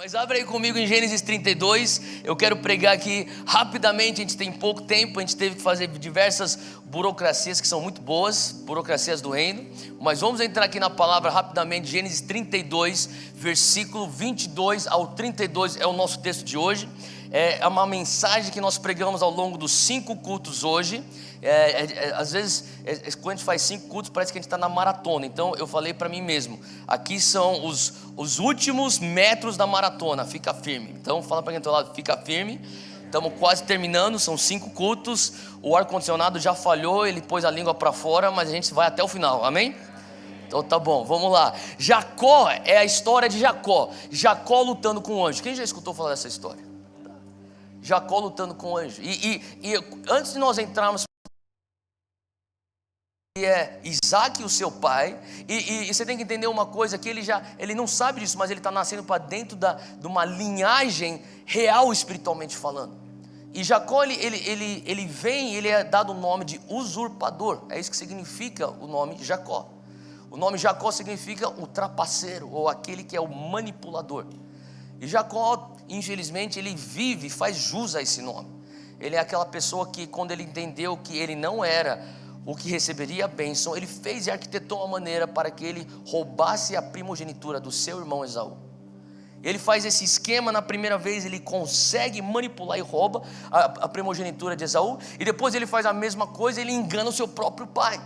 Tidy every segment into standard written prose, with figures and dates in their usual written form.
Mas abre aí comigo em Gênesis 32, eu quero pregar aqui rapidamente, a gente tem pouco tempo, a gente teve que fazer diversas burocracias que são muito boas, burocracias do reino, mas vamos entrar aqui na palavra rapidamente. Gênesis 32, versículo 22 ao 32 é o nosso texto de hoje. É uma mensagem que nós pregamos ao longo dos 5 cultos hoje. Às vezes, quando a gente faz 5 cultos, parece que a gente está na maratona. Então eu falei para mim mesmo, aqui são os últimos metros da maratona, fica firme. Então fala para quem está do lado, fica firme. Estamos quase terminando, são 5 cultos. O ar-condicionado já falhou, ele pôs a língua para fora, mas a gente vai até o final, amém? Então tá bom, vamos lá. Jacó é a história de Jacó. Jacó lutando com o anjo. Quem já escutou falar dessa história? Jacó lutando com o anjo. E antes de nós entrarmos, Isaac, o seu pai, e você tem que entender uma coisa, que ele não sabe disso, mas ele está nascendo para dentro de uma linhagem real, espiritualmente falando. E Jacó, ele vem, ele é dado o nome de usurpador. É isso que significa o nome Jacó. O nome Jacó significa o trapaceiro, ou aquele que é o manipulador. E Jacó, infelizmente, ele vive, faz jus a esse nome. Ele é aquela pessoa que, quando ele entendeu que ele não era o que receberia a bênção, ele fez e arquitetou uma maneira para que ele roubasse a primogenitura do seu irmão Esaú. Ele faz esse esquema na primeira vez, ele consegue manipular e rouba a primogenitura de Esaú, e depois ele faz a mesma coisa, ele engana o seu próprio pai.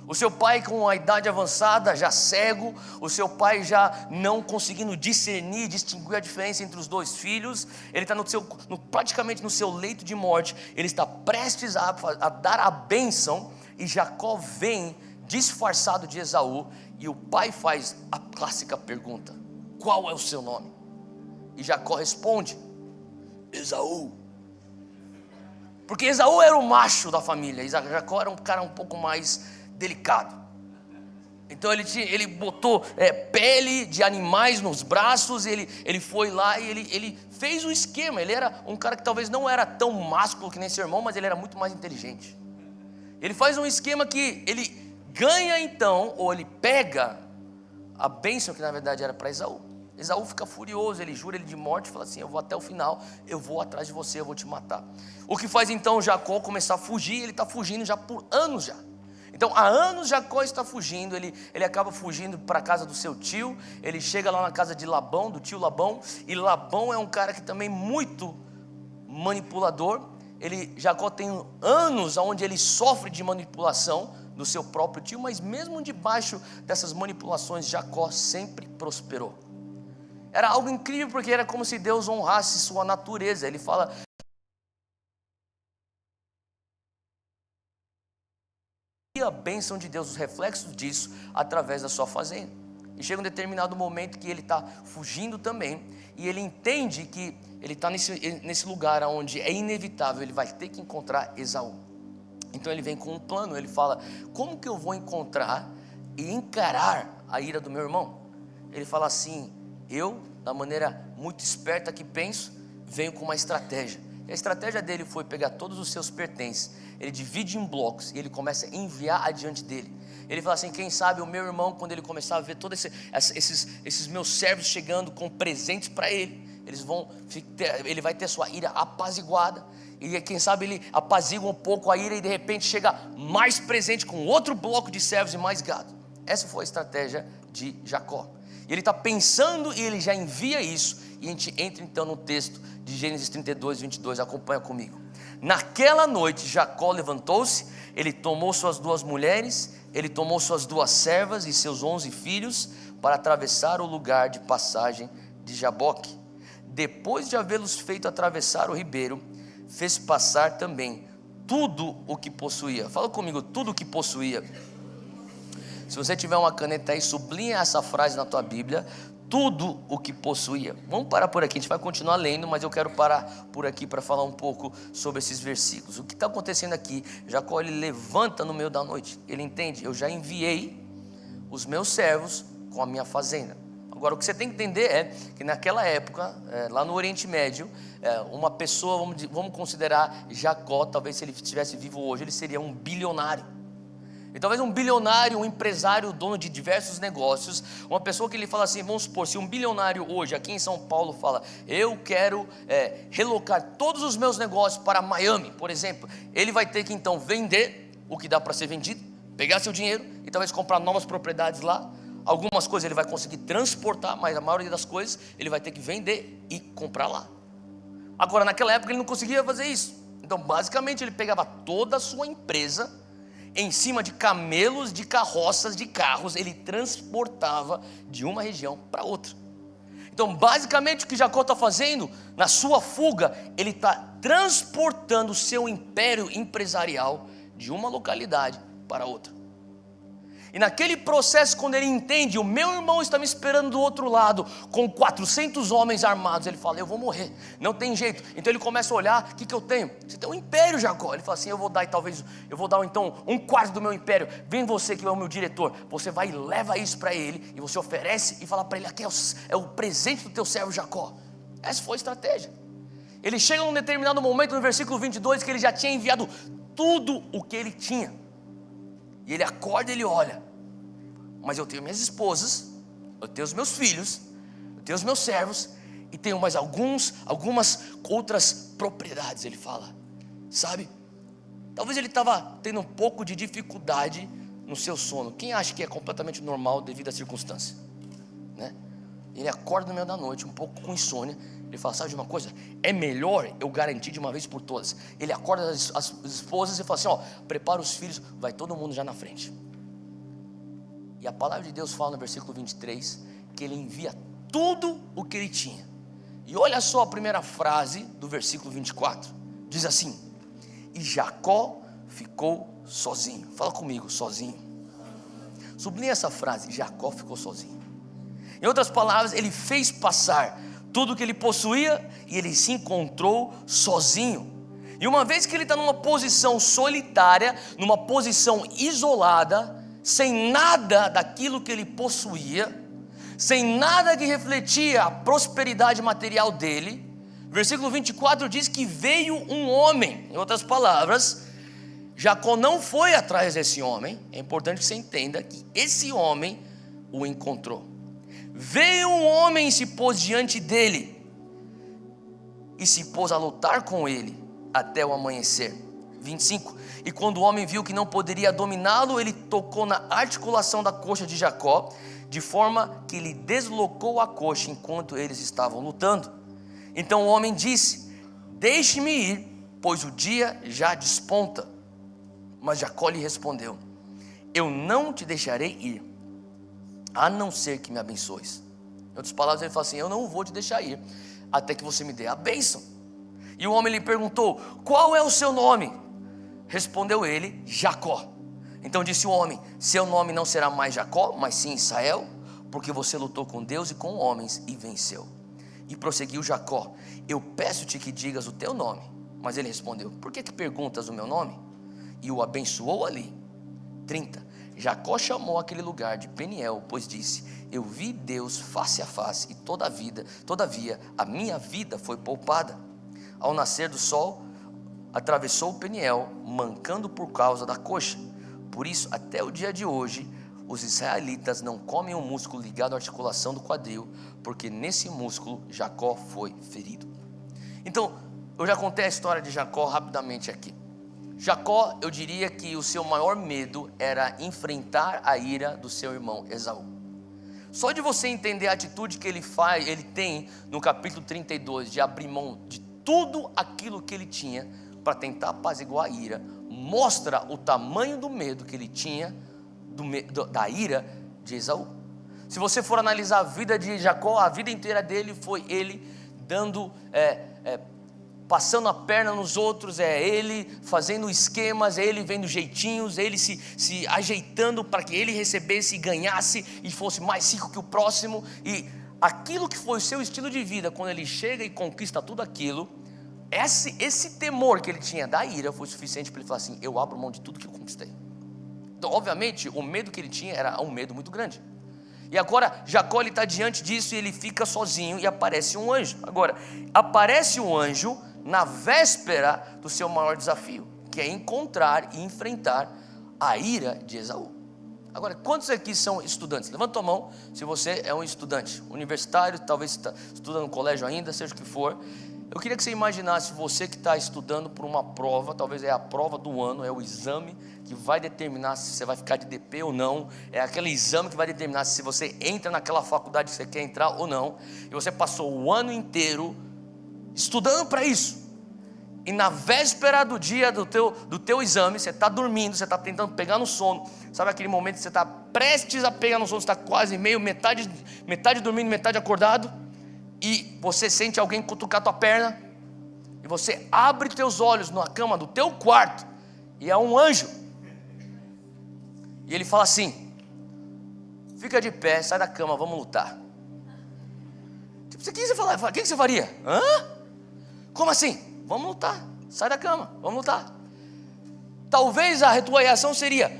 O seu pai com a idade avançada, já cego, o seu pai já não conseguindo discernir, distinguir a diferença entre os dois filhos, ele está praticamente no seu leito de morte, ele está prestes a dar a bênção, e Jacó vem disfarçado de Esaú, e o pai faz a clássica pergunta: qual é o seu nome? E Jacó responde: Esaú. Porque Esaú era o macho da família, Jacó era um cara um pouco mais delicado. Então ele botou pele de animais nos braços, ele foi lá e ele fez o esquema. Ele era um cara que talvez não era tão másculo que nem seu irmão, mas ele era muito mais inteligente. Ele faz um esquema que ele ganha então, ou ele pega a bênção que na verdade era para Esaú. Esaú fica furioso, ele jura ele de morte e fala assim: eu vou até o final, eu vou atrás de você, eu vou te matar. O que faz então Jacó começar a fugir, ele está fugindo já por anos já. Então há anos Jacó está fugindo, ele acaba fugindo para a casa do seu tio, ele chega lá na casa de Labão, do tio Labão, e Labão é um cara que também muito manipulador. Jacó tem anos onde ele sofre de manipulação do seu próprio tio, mas mesmo debaixo dessas manipulações, Jacó sempre prosperou. Era algo incrível, porque era como se Deus honrasse sua natureza. Ele fala: a bênção de Deus, os reflexos disso através da sua fazenda. E chega um determinado momento que ele está fugindo também, e ele entende que ele está nesse lugar onde é inevitável, ele vai ter que encontrar Esaú. Então ele vem com um plano, ele fala: como que eu vou encontrar e encarar a ira do meu irmão? Ele fala assim: eu, da maneira muito esperta que penso, venho com uma estratégia. A estratégia dele foi pegar todos os seus pertences, ele divide em blocos e ele começa a enviar adiante dele. Ele fala assim: quem sabe o meu irmão, quando ele começar a ver todos esses meus servos chegando com presentes para ele, ele vai ter sua ira apaziguada. E quem sabe ele apazigua um pouco a ira e de repente chega mais presente com outro bloco de servos e mais gado. Essa foi a estratégia de Jacó. E ele está pensando e ele já envia isso. E a gente entra então no texto de Gênesis 32, 22, acompanha comigo. Naquela noite Jacó levantou-se, ele tomou suas 2 mulheres, ele tomou suas 2 servas e seus 11 filhos para atravessar o lugar de passagem de Jaboque. Depois de havê-los feito atravessar o ribeiro, fez passar também tudo o que possuía. Fala comigo: tudo o que possuía. Se você tiver uma caneta aí, sublinha essa frase na tua Bíblia: tudo o que possuía. Vamos parar por aqui, a gente vai continuar lendo, mas eu quero parar por aqui para falar um pouco sobre esses versículos. O que está acontecendo aqui? Jacó, ele levanta no meio da noite, ele entende: eu já enviei os meus servos com a minha fazenda. Agora, o que você tem que entender é que naquela época, lá no Oriente Médio, uma pessoa, vamos considerar Jacó, talvez se ele estivesse vivo hoje, ele seria um bilionário. E talvez um bilionário, um empresário, dono de diversos negócios, uma pessoa que ele fala assim, vamos supor, se um bilionário hoje aqui em São Paulo fala, eu quero relocar todos os meus negócios para Miami, por exemplo, ele vai ter que então vender o que dá para ser vendido, pegar seu dinheiro e talvez comprar novas propriedades lá. Algumas coisas ele vai conseguir transportar, mas a maioria das coisas ele vai ter que vender e comprar lá. Agora, naquela época ele não conseguia fazer isso. Então, basicamente, ele pegava toda a sua empresa, em cima de camelos, de carroças, de carros, ele transportava de uma região para outra. Então, basicamente, o que Jacó está fazendo, na sua fuga, ele está transportando o seu império empresarial de uma localidade para outra. E naquele processo, quando ele entende, o meu irmão está me esperando do outro lado, com 400 homens armados, ele fala, eu vou morrer, não tem jeito. Então ele começa a olhar, o que eu tenho? Você tem um império, Jacó. Ele fala assim, eu vou dar então um quarto do meu império. Vem você que é o meu diretor, você vai e leva isso para ele, e você oferece e fala para ele, aqui é o presente do teu servo Jacó. Essa foi a estratégia. Ele chega num determinado momento, no versículo 22, que ele já tinha enviado tudo o que ele tinha. E ele acorda e ele olha, mas eu tenho minhas esposas, eu tenho os meus filhos, eu tenho os meus servos, e tenho mais algumas outras propriedades, ele fala, sabe? Talvez ele estava tendo um pouco de dificuldade no seu sono. Quem acha que é completamente normal devido à circunstância, né? Ele acorda no meio da noite, um pouco com insônia. Ele fala, sabe de uma coisa? É melhor eu garantir de uma vez por todas. Ele acorda as esposas e fala assim, prepara os filhos, vai todo mundo já na frente. E a palavra de Deus fala no versículo 23, que ele envia tudo o que ele tinha. E olha só a primeira frase do versículo 24, diz assim, e Jacó ficou sozinho. Fala comigo, sozinho. Sublinha essa frase, Jacó ficou sozinho. Em outras palavras, ele fez passar tudo que ele possuía e ele se encontrou sozinho. E uma vez que ele está numa posição solitária, numa posição isolada, sem nada daquilo que ele possuía, sem nada que refletia a prosperidade material dele, versículo 24 diz que veio um homem. Em outras palavras, Jacó não foi atrás desse homem. É importante que você entenda que esse homem o encontrou. Veio um homem e se pôs diante dele, e se pôs a lutar com ele até o amanhecer. 25, e quando o homem viu que não poderia dominá-lo, ele tocou na articulação da coxa de Jacó, de forma que lhe deslocou a coxa enquanto eles estavam lutando. Então o homem disse, deixe-me ir, pois o dia já desponta. Mas Jacó lhe respondeu, eu não te deixarei ir, a não ser que me abençoes. Em outras palavras, ele fala assim, eu não vou te deixar ir, até que você me dê a bênção. E o homem lhe perguntou, qual é o seu nome? Respondeu ele, Jacó. Então disse o homem, seu nome não será mais Jacó, mas sim Israel, porque você lutou com Deus e com homens e venceu. E prosseguiu Jacó, eu peço-te que digas o teu nome. Mas ele respondeu, por que perguntas o meu nome? E o abençoou ali. 30, Jacó chamou aquele lugar de Peniel, pois disse, eu vi Deus face a face, e todavia a minha vida foi poupada. Ao nascer do sol, atravessou o Peniel, mancando por causa da coxa. Por isso, até o dia de hoje, os israelitas não comem o músculo ligado à articulação do quadril, porque nesse músculo Jacó foi ferido. Então, eu já contei a história de Jacó rapidamente aqui. Jacó, eu diria que o seu maior medo era enfrentar a ira do seu irmão Esaú. Só de você entender a atitude que ele tem no capítulo 32, de abrir mão de tudo aquilo que ele tinha para tentar apaziguar a ira, mostra o tamanho do medo que ele tinha da ira de Esaú. Se você for analisar a vida de Jacó, a vida inteira dele foi ele dando, passando a perna nos outros, ele fazendo esquemas, ele vendo jeitinhos, ele se ajeitando para que ele recebesse e ganhasse e fosse mais rico que o próximo. E aquilo que foi o seu estilo de vida, quando ele chega e conquista tudo aquilo, esse temor que ele tinha da ira foi suficiente para ele falar assim, eu abro mão de tudo que eu conquistei. Então, obviamente, o medo que ele tinha era um medo muito grande. E agora, Jacó está diante disso e ele fica sozinho e aparece um anjo. Agora, aparece um anjo na véspera do seu maior desafio, que é encontrar e enfrentar a ira de Esaú. Agora, quantos aqui são estudantes? Levanta a mão se você é um estudante universitário, talvez está estudando no colégio ainda, seja o que for. Eu queria que você imaginasse você que está estudando por uma prova, talvez é a prova do ano, é o exame que vai determinar se você vai ficar de DP ou não, é aquele exame que vai determinar se você entra naquela faculdade que você quer entrar ou não, e você passou o ano inteiro estudando para isso, e na véspera do dia do teu exame, você está dormindo, você está tentando pegar no sono, sabe aquele momento que você está prestes a pegar no sono, você está quase metade dormindo, metade acordado, e você sente alguém cutucar tua perna, e você abre teus olhos na cama do teu quarto, e é um anjo, e ele fala assim: fica de pé, sai da cama, vamos lutar. Tipo, o que você fala? O que você faria? Hã? Como assim? Vamos lutar, sai da cama, vamos lutar. Talvez a tua reação seria: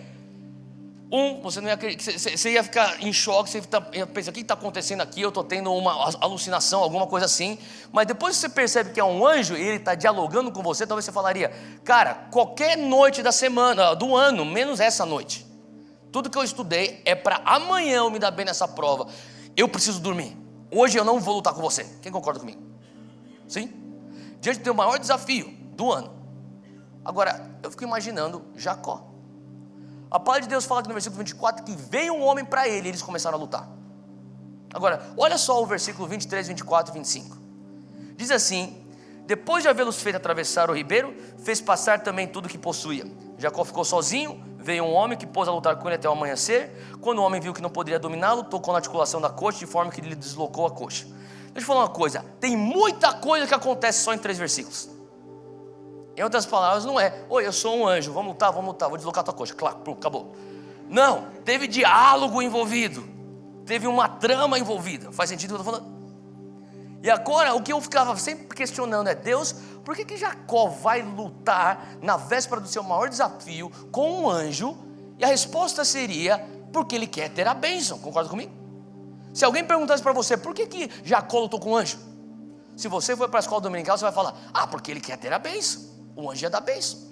você não ia, você ia ficar em choque, você ia pensar, o que está acontecendo aqui? Eu estou tendo uma alucinação, alguma coisa assim. Mas depois que você percebe que é um anjo e ele está dialogando com você, talvez você falaria: cara, qualquer noite da semana, do ano, menos essa noite, tudo que eu estudei é para amanhã eu me dar bem nessa prova. Eu preciso dormir, hoje eu não vou lutar com você. Quem concorda comigo? Sim? Diante do teu maior desafio do ano. Agora, eu fico imaginando Jacó. A palavra de Deus fala aqui no versículo 24 que veio um homem para ele e eles começaram a lutar. Agora, olha só o versículo 23, 24 e 25. Diz assim: depois de havê-los feito atravessar o ribeiro, fez passar também tudo que possuía. Jacó ficou sozinho, veio um homem que pôs a lutar com ele até o amanhecer. Quando o homem viu que não poderia dominá-lo, tocou na articulação da coxa, de forma que ele deslocou a coxa. Deixa eu falar uma coisa, tem muita coisa que acontece só em 3 versículos. Em outras palavras, não é: oi, eu sou um anjo, vamos lutar, vou deslocar tua coxa, claro, pronto, acabou. Não, teve diálogo envolvido, teve uma trama envolvida. Faz sentido o que eu estou falando? E agora, o que eu ficava sempre questionando é: Deus, por que Jacó vai lutar na véspera do seu maior desafio com um anjo? E a resposta seria: porque ele quer ter a bênção. Concorda comigo? Se alguém perguntasse para você: por que Jacó lutou com o anjo? Se você for para a escola dominical, você vai falar: porque ele quer ter a bênção. O anjo é da bênção.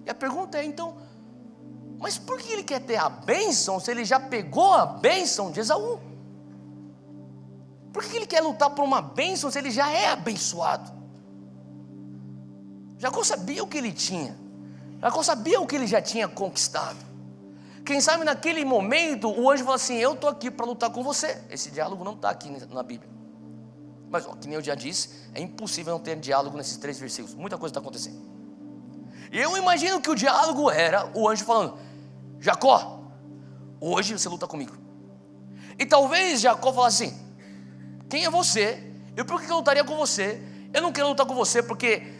E a pergunta é então: mas por que ele quer ter a bênção se ele já pegou a bênção de Esaú? Por que ele quer lutar por uma bênção se ele já é abençoado? Jacó sabia o que ele tinha. Jacó sabia o que ele já tinha conquistado. Quem sabe naquele momento o anjo fala assim: eu estou aqui para lutar com você. Esse diálogo não está aqui na Bíblia. Mas, que nem eu já disse, é impossível não ter diálogo nesses 3 versículos. Muita coisa está acontecendo. E eu imagino que o diálogo era o anjo falando: Jacó, hoje você luta comigo. E talvez Jacó falasse assim: quem é você? E por que eu lutaria com você? Eu não quero lutar com você porque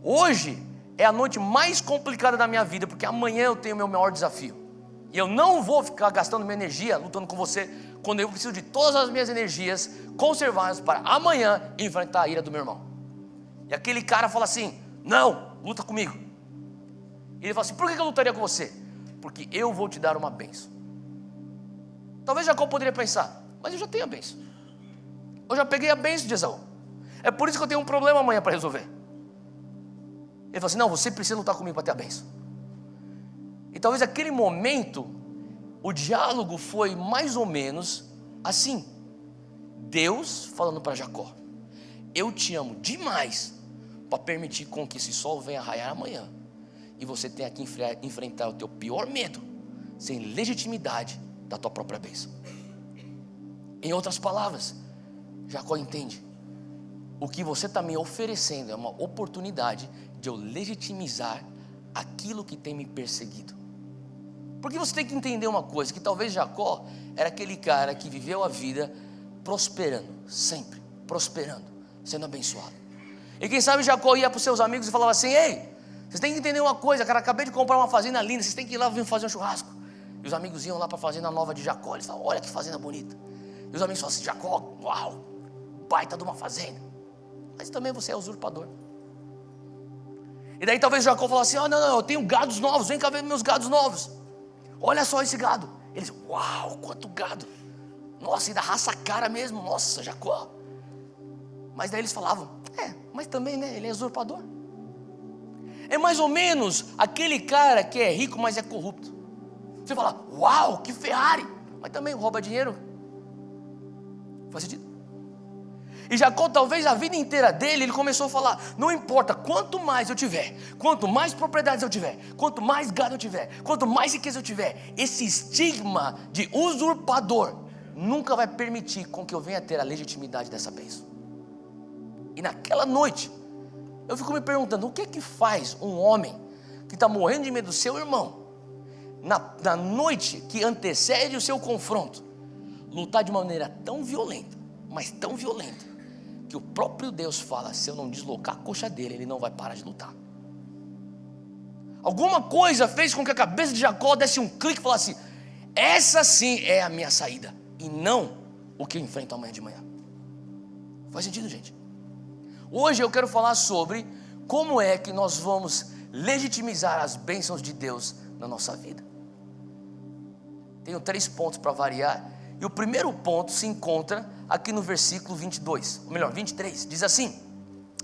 hoje é a noite mais complicada da minha vida, porque amanhã eu tenho o meu maior desafio. E eu não vou ficar gastando minha energia lutando com você, quando eu preciso de todas as minhas energias conservadas para amanhã enfrentar a ira do meu irmão. E aquele cara fala assim: não, luta comigo. E ele fala assim: por que eu lutaria com você? Porque eu vou te dar uma bênção. Talvez Jacó poderia pensar: mas eu já tenho a bênção, eu já peguei a bênção de Esaú, é por isso que eu tenho um problema amanhã para resolver. Ele fala assim: não, você precisa lutar comigo para ter a bênção. E talvez naquele momento o diálogo foi mais ou menos assim: Deus falando para Jacó: eu te amo demais para permitir com que esse sol venha raiar amanhã e você tenha que enfrentar o teu pior medo sem legitimidade da tua própria bênção. Em outras palavras, Jacó entende: o que você está me oferecendo é uma oportunidade de eu legitimizar aquilo que tem me perseguido. Porque você tem que entender uma coisa, que talvez Jacó era aquele cara que viveu a vida prosperando, sempre prosperando, sendo abençoado. E quem sabe Jacó ia para os seus amigos e falava assim: ei, vocês têm que entender uma coisa, cara, acabei de comprar uma fazenda linda, vocês têm que ir lá vir fazer um churrasco. E os amigos iam lá para a fazenda nova de Jacó, eles falavam: olha que fazenda bonita. E os amigos falavam assim: Jacó, uau, baita de uma fazenda, mas também você é usurpador. E daí talvez Jacó falasse assim: não, eu tenho gados novos, vem cá ver meus gados novos. Olha só esse gado. Eles: uau, quanto gado. Nossa, e da raça cara mesmo, nossa, Jacó. Mas daí eles falavam: mas também, né, ele é usurpador. É mais ou menos aquele cara que é rico, mas é corrupto. Você fala, uau, que Ferrari, mas também rouba dinheiro. Faz sentido? E Jacó, talvez a vida inteira dele, ele começou a falar, não importa quanto mais eu tiver, quanto mais propriedades eu tiver, quanto mais gado eu tiver, quanto mais riqueza eu tiver, esse estigma de usurpador nunca vai permitir com que eu venha ter a legitimidade dessa bênção. E naquela noite, eu fico me perguntando, o que é que faz um homem que está morrendo de medo do seu irmão, na noite que antecede o seu confronto, lutar de maneira tão violenta, mas tão violenta, que o próprio Deus fala, se eu não deslocar a coxa dele, ele não vai parar de lutar. Alguma coisa fez com que a cabeça de Jacó desse um clique e falasse, essa sim é a minha saída, e não o que eu enfrento amanhã de manhã. Faz sentido, gente? Hoje eu quero falar sobre como é que nós vamos legitimizar as bênçãos de Deus na nossa vida. Tenho 3 pontos para variar, e o primeiro ponto se encontra aqui no versículo 22, ou melhor, 23, diz assim,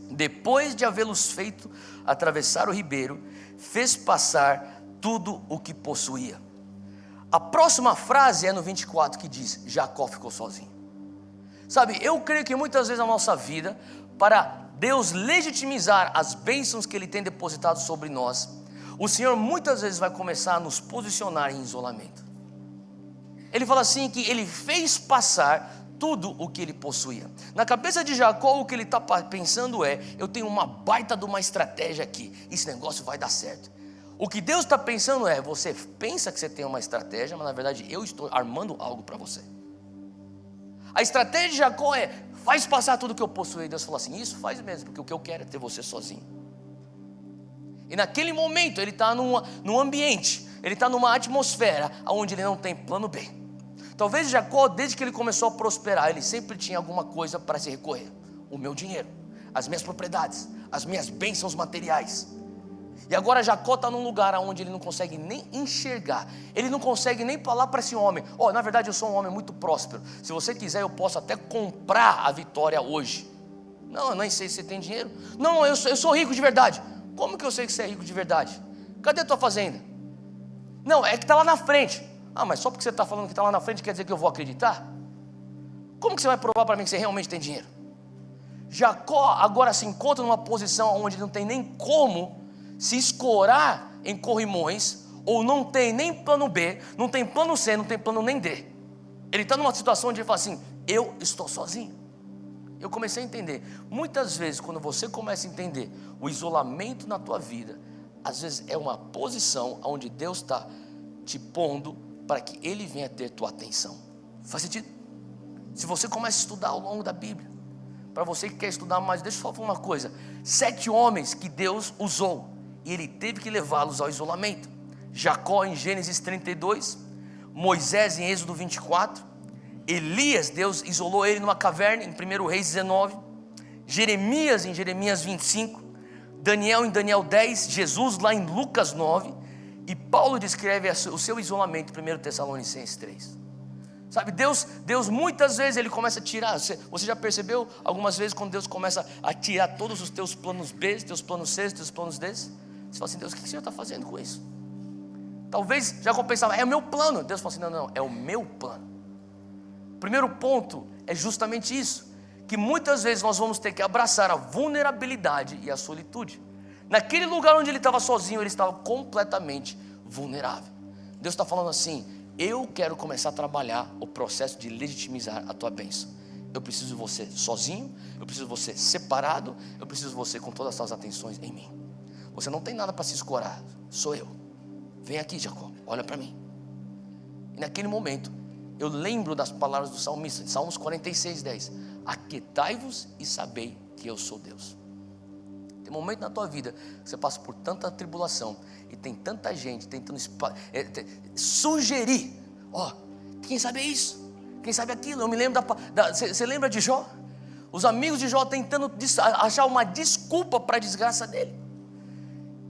depois de havê-los feito atravessar o ribeiro, fez passar tudo o que possuía. A próxima frase é no 24 que diz, Jacó ficou sozinho. Sabe, eu creio que muitas vezes na nossa vida, para Deus legitimizar as bênçãos que Ele tem depositado sobre nós, o Senhor muitas vezes vai começar a nos posicionar em isolamento. Ele fala assim que Ele fez passar tudo o que ele possuía. Na cabeça de Jacó, o que ele está pensando é, eu tenho uma baita de uma estratégia aqui, esse negócio vai dar certo. O que Deus está pensando é, você pensa que você tem uma estratégia, mas na verdade eu estou armando algo para você. A estratégia de Jacó é, faz passar tudo que eu possuí. Deus falou assim, isso faz mesmo, porque o que eu quero é ter você sozinho. E naquele momento ele está num ambiente, ele está numa atmosfera onde ele não tem plano B. Talvez Jacó, desde que ele começou a prosperar, ele sempre tinha alguma coisa para se recorrer. O meu dinheiro, as minhas propriedades, as minhas bênçãos materiais. E agora Jacó está num lugar onde ele não consegue nem enxergar. Ele não consegue nem falar para esse homem, na verdade eu sou um homem muito próspero. Se você quiser eu posso até comprar a vitória hoje. Não, eu nem sei se você tem dinheiro. Não, eu sou rico de verdade. Como que eu sei que você é rico de verdade? Cadê a tua fazenda? Não, é que está lá na frente. Mas só porque você está falando que está lá na frente quer dizer que eu vou acreditar? Como que você vai provar para mim que você realmente tem dinheiro? Jacó agora se encontra numa posição onde não tem nem como se escorar em corrimões, ou não tem nem plano B, não tem plano C, não tem plano nem D. Ele está numa situação onde ele fala assim, eu estou sozinho. Eu comecei a entender, muitas vezes quando você começa a entender o isolamento na tua vida, às vezes é uma posição onde Deus está te pondo para que Ele venha ter tua atenção. Faz sentido? Se você começa a estudar ao longo da Bíblia, para você que quer estudar mais, deixa eu só falar uma coisa, 7 homens que Deus usou, e Ele teve que levá-los ao isolamento. Jacó em Gênesis 32, Moisés em Êxodo 24, Elias, Deus isolou ele numa caverna em 1 Reis 19, Jeremias em Jeremias 25, Daniel em Daniel 10, Jesus lá em Lucas 9, e Paulo descreve o seu isolamento em 1 Tessalonicenses 3. Sabe, Deus muitas vezes Ele começa a tirar, você já percebeu algumas vezes quando Deus começa a tirar todos os teus planos B, teus planos C, teus planos D? Você fala assim, Deus, o que o Senhor está fazendo com isso? Talvez já pensava, é o meu plano. Deus fala assim, não, é o meu plano. O primeiro ponto é justamente isso, que muitas vezes nós vamos ter que abraçar a vulnerabilidade e a solitude. Naquele lugar onde ele estava sozinho, ele estava completamente vulnerável. Deus está falando assim, eu quero começar a trabalhar o processo de legitimizar a tua bênção. Eu preciso de você sozinho, eu preciso de você separado, eu preciso de você com todas as suas atenções em mim. Você não tem nada para se escorar, sou eu. Vem aqui, Jacó, olha para mim. E naquele momento, eu lembro das palavras do salmista, de Salmos 46, 10. Aquietai-vos e sabei que eu sou Deus. Tem um momento na tua vida que você passa por tanta tribulação e tem tanta gente tentando sugerir, quem sabe é isso, quem sabe aquilo. Eu me lembro você lembra de Jó? Os amigos de Jó tentando achar uma desculpa para a desgraça dele.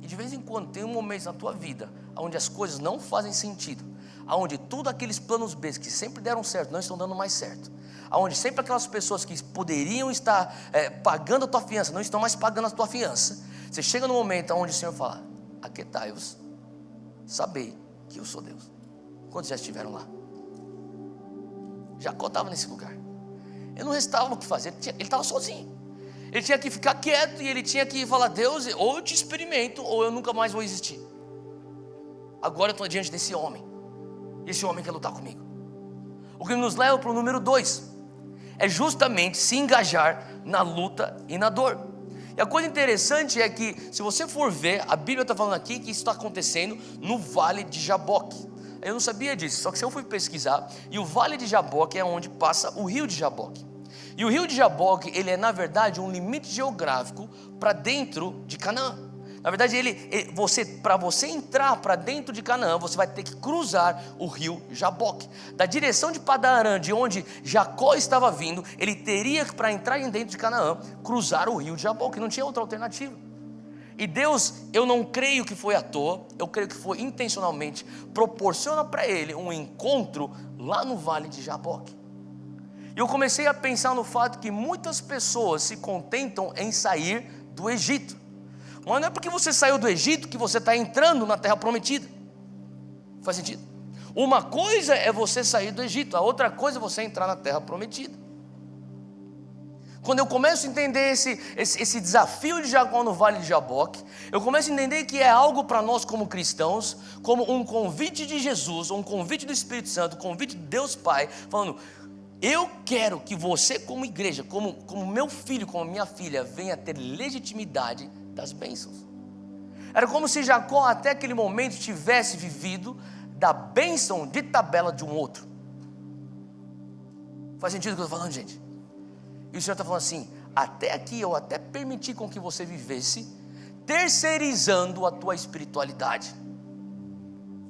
E de vez em quando tem um momento na tua vida onde as coisas não fazem sentido, onde tudo aqueles planos B que sempre deram certo não estão dando mais certo, onde sempre aquelas pessoas que poderiam estar pagando a tua fiança não estão mais pagando a tua fiança. Você chega no momento onde o Senhor fala: aquietai-vos, sabei que eu sou Deus. Quantos já estiveram lá? Jacó estava nesse lugar. Ele não restava o que fazer, ele estava sozinho. Ele tinha que ficar quieto e ele tinha que falar: Deus, ou eu te experimento ou eu nunca mais vou existir. Agora eu estou diante desse homem. Esse homem quer lutar comigo. O que nos leva para o número 2 é justamente se engajar na luta e na dor. E a coisa interessante é que, se você for ver, a Bíblia está falando aqui que isso está acontecendo no Vale de Jaboque. Eu não sabia disso, só que eu fui pesquisar, e o Vale de Jaboque é onde passa o rio de Jaboque. E o rio de Jaboque, ele é na verdade um limite geográfico para dentro de Canaã. Na verdade, para você entrar para dentro de Canaã, você vai ter que cruzar o rio Jaboque. Da direção de Padan-Aram, de onde Jacó estava vindo, ele teria que, para entrar dentro de Canaã, cruzar o rio Jaboque, não tinha outra alternativa. E Deus, eu não creio que foi à toa, eu creio que foi intencionalmente, proporciona para ele um encontro lá no Vale de Jaboque. E eu comecei a pensar no fato que muitas pessoas se contentam em sair do Egito. Mas não é porque você saiu do Egito que você está entrando na terra prometida. Faz sentido? Uma coisa é você sair do Egito, a outra coisa é você entrar na terra prometida. Quando eu começo a entender esse desafio de Jacó no Vale de Jaboque, eu começo a entender que é algo para nós como cristãos, como um convite de Jesus, um convite do Espírito Santo, um convite de Deus Pai, falando: eu quero que você como igreja, como meu filho, como minha filha, venha ter legitimidade das bênçãos. Era como se Jacó até aquele momento tivesse vivido da bênção de tabela de um outro. Faz sentido o que eu estou falando, gente? E o Senhor está falando assim: até aqui eu até permiti com que você vivesse terceirizando a tua espiritualidade.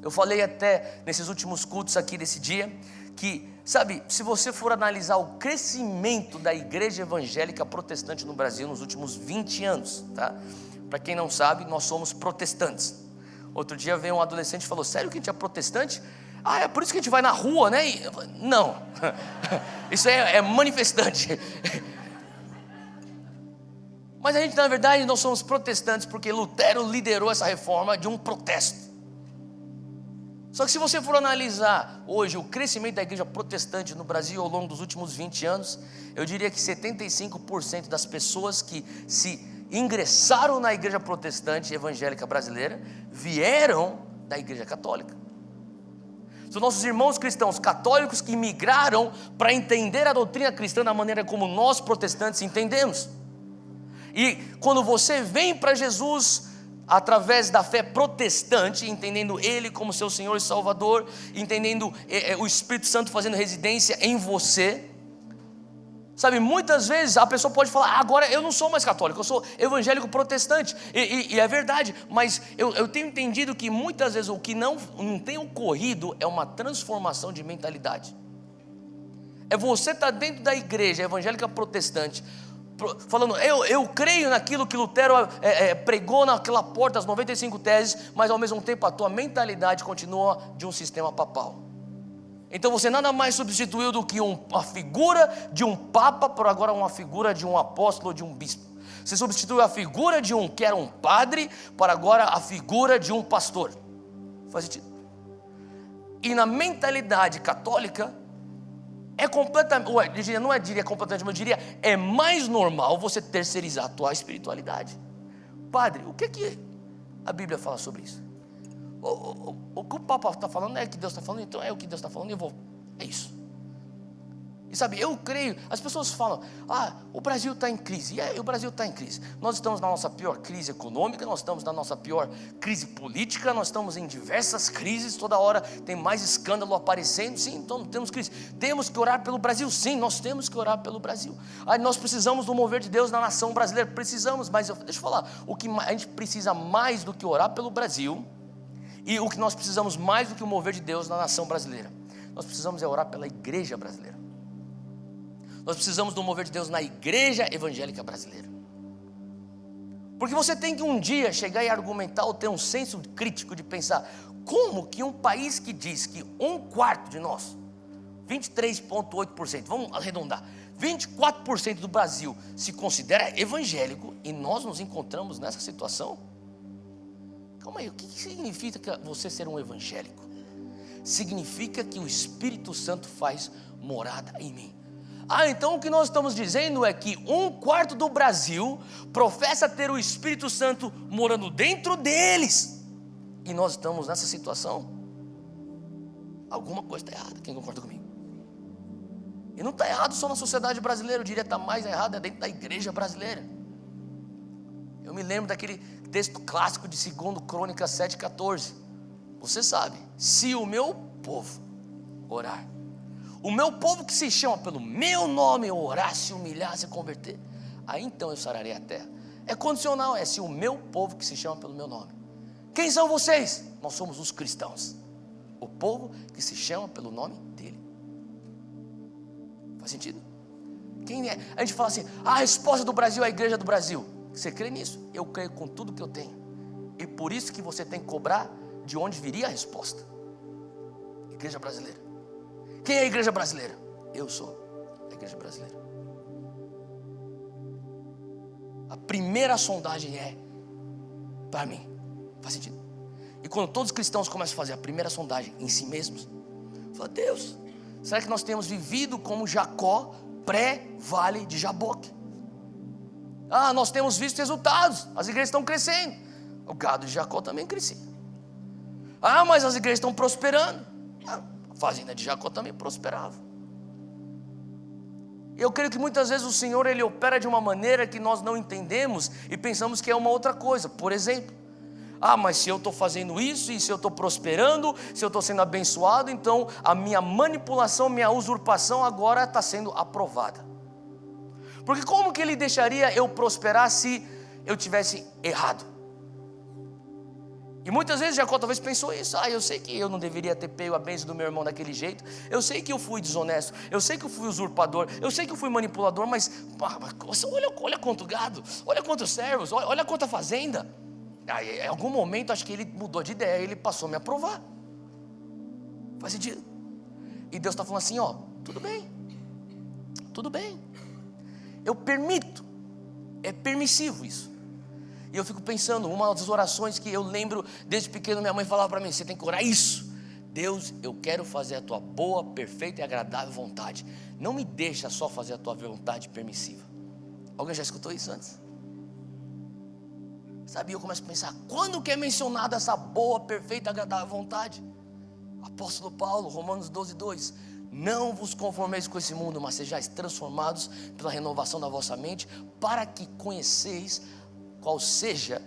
Eu falei até nesses últimos cultos aqui desse dia que, sabe, se você for analisar o crescimento da igreja evangélica protestante no Brasil nos últimos 20 anos, tá? Para quem não sabe, nós somos protestantes. Outro dia veio um adolescente e falou: sério que a gente é protestante? Ah, é por isso que a gente vai na rua, né? Não, isso é manifestante. Mas a gente, na verdade, nós somos protestantes porque Lutero liderou essa reforma de um protesto. Só que se você for analisar hoje o crescimento da igreja protestante no Brasil ao longo dos últimos 20 anos, eu diria que 75% das pessoas que se ingressaram na igreja protestante evangélica brasileira vieram da igreja católica. São nossos irmãos cristãos católicos que migraram para entender a doutrina cristã da maneira como nós protestantes entendemos. E quando você vem para Jesus através da fé protestante, entendendo Ele como seu Senhor e Salvador, entendendo o Espírito Santo fazendo residência em você, sabe, muitas vezes a pessoa pode falar: agora eu não sou mais católico, eu sou evangélico protestante, e é verdade, mas eu tenho entendido que muitas vezes o que não tem ocorrido é uma transformação de mentalidade. É você estar dentro da igreja evangélica protestante, falando: eu creio naquilo que Lutero pregou naquela porta, as 95 teses, mas ao mesmo tempo a tua mentalidade continua de um sistema papal. Então você nada mais substituiu do que uma figura de um papa por agora uma figura de um apóstolo, de um bispo. Você substituiu a figura de que era um padre para agora a figura de um pastor. Faz sentido? E na mentalidade católica é completamente, não diria completamente, mas eu diria, é mais normal você terceirizar a tua espiritualidade. Padre, o que a Bíblia fala sobre isso? O que o Papa está falando é o que Deus está falando, então é o que Deus está falando, é isso. E sabe, eu creio, as pessoas falam: o Brasil está em crise. O Brasil está em crise. Nós estamos na nossa pior crise econômica, nós estamos na nossa pior crise política, nós estamos em diversas crises, toda hora tem mais escândalo aparecendo. Sim, então temos crise. Temos que orar pelo Brasil, sim, nós temos que orar pelo Brasil. Nós precisamos do mover de Deus na nação brasileira, precisamos, mas deixa eu falar, o que a gente precisa mais do que orar pelo Brasil, e o que nós precisamos mais do que o mover de Deus na nação brasileira, nós precisamos orar pela igreja brasileira. Nós precisamos do mover de Deus na igreja evangélica brasileira. Porque você tem que um dia chegar e argumentar ou ter um senso crítico de pensar: como que um país que diz que 1/4 de nós, 23,8%, vamos arredondar, 24% do Brasil se considera evangélico e nós nos encontramos nessa situação? Calma aí, o que significa você ser um evangélico? significa que o Espírito Santo faz morada em mim. Então o que nós estamos dizendo é que 1/4 do Brasil professa ter o Espírito Santo morando dentro deles, e nós estamos nessa situação. Alguma coisa está errada, quem concorda comigo? E não está errado só na sociedade brasileira, eu diria que está mais errado dentro da igreja brasileira. Eu me lembro daquele texto clássico de 2 Crônicas 7,14. Você sabe, se o meu povo orar, o meu povo que se chama pelo meu nome orar, se humilhar, se converter, aí então eu sararei a terra. É condicional, é se o meu povo que se chama pelo meu nome. Quem são vocês? Nós somos os cristãos, o povo que se chama pelo nome dele. Faz sentido? Quem é? A gente fala assim, a resposta do Brasil é a igreja do Brasil. Você crê nisso? Eu creio com tudo que eu tenho. E por isso que você tem que cobrar de onde viria a resposta. Igreja brasileira. Quem é a igreja brasileira? Eu sou a igreja brasileira. A primeira sondagem é para mim. Faz sentido? E quando todos os cristãos começam a fazer a primeira sondagem em si mesmos, fala, Deus, será que nós temos vivido como Jacó pré-vale de Jaboque? Nós temos visto resultados, as igrejas estão crescendo. O gado de Jacó também crescia. Mas as igrejas estão prosperando. A fazenda de Jacó também prosperava. Eu creio que muitas vezes o Senhor, Ele opera de uma maneira que nós não entendemos e pensamos que é uma outra coisa. Por exemplo, mas se eu estou fazendo isso, e se eu estou prosperando, se eu estou sendo abençoado, então a minha manipulação, minha usurpação agora está sendo aprovada. Porque como que Ele deixaria eu prosperar se eu tivesse errado? E muitas vezes Jacó talvez pensou isso. Eu sei que eu não deveria ter pego a bênção do meu irmão daquele jeito. Eu sei que eu fui desonesto. Eu sei que eu fui usurpador. Eu sei que eu fui manipulador. Mas olha quanto gado. Olha quantos servos. Olha quanta fazenda. Em algum momento acho que ele mudou de ideia. Ele passou a me aprovar. Faz sentido? E Deus está falando assim, tudo bem. Tudo bem. Eu permito. É permissivo isso. E eu fico pensando, uma das orações que eu lembro desde pequeno, minha mãe falava para mim, você tem que orar isso. Deus, eu quero fazer a tua boa, perfeita e agradável vontade. Não me deixa só fazer a tua vontade permissiva. Alguém já escutou isso antes? Sabe, eu começo a pensar, quando que é mencionada essa boa, perfeita e agradável vontade? Apóstolo Paulo, Romanos 12:2. Não vos conformeis com esse mundo, mas sejais transformados pela renovação da vossa mente, para que conheceis qual seja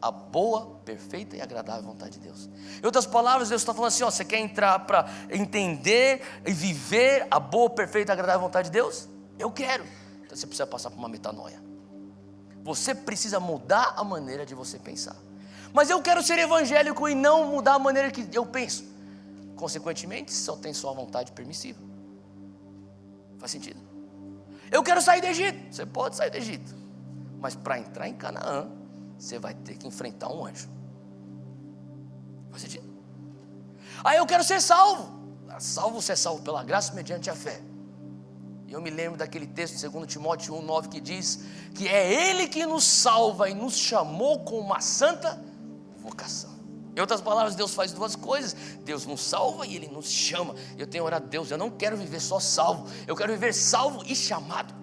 a boa, perfeita e agradável vontade de Deus. Em outras palavras, Deus está falando assim, você quer entrar para entender e viver a boa, perfeita e agradável vontade de Deus? Eu quero. Então você precisa passar por uma metanoia. Você precisa mudar a maneira de você pensar. Mas eu quero ser evangélico e não mudar a maneira que eu penso. Consequentemente, só tem sua vontade permissiva. Faz sentido? Eu quero sair do Egito. Você pode sair do Egito. Mas para entrar em Canaã, você vai ter que enfrentar um anjo. Faz sentido? Eu quero ser salvo. Você é salvo pela graça mediante a fé. E eu me lembro daquele texto de 2 Timóteo 1:9 que diz que é Ele que nos salva e nos chamou com uma santa vocação. Em outras palavras, Deus faz duas coisas. Deus nos salva e Ele nos chama. Eu tenho orado a Deus, eu não quero viver só salvo. Eu quero viver salvo e chamado.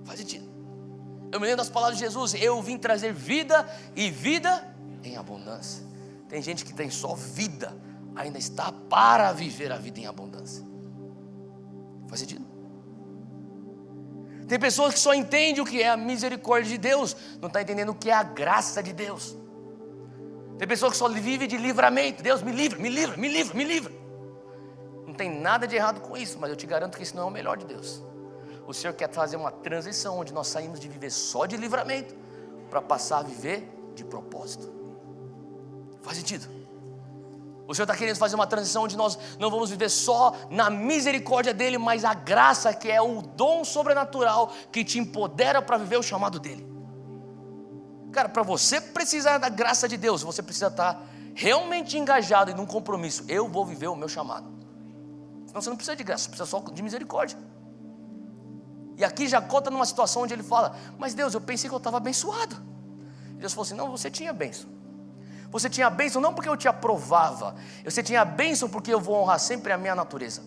Faz sentido? Eu me lembro das palavras de Jesus, eu vim trazer vida e vida em abundância. Tem gente que tem só vida, ainda está para viver a vida em abundância. Faz sentido? Tem pessoas que só entendem o que é a misericórdia de Deus, não está entendendo o que é a graça de Deus. Tem pessoas que só vivem de livramento. Deus me livra, me livra, me livra, me livra. Não tem nada de errado com isso, mas eu te garanto que isso não é o melhor de Deus. O Senhor quer fazer uma transição onde nós saímos de viver só de livramento para passar a viver de propósito. Faz sentido? O Senhor está querendo fazer uma transição onde nós não vamos viver só na misericórdia dEle, mas a graça, que é o dom sobrenatural que te empodera para viver o chamado dEle. Cara, para você precisar da graça de Deus, você precisa estar realmente engajado em um compromisso. Eu vou viver o meu chamado. Senão você não precisa de graça, você precisa só de misericórdia. E aqui Jacó está numa situação onde ele fala, mas Deus, eu pensei que eu estava abençoado. E Deus falou assim, não, você tinha bênção. Você tinha a bênção não porque eu te aprovava, você tinha a bênção porque eu vou honrar sempre a minha natureza.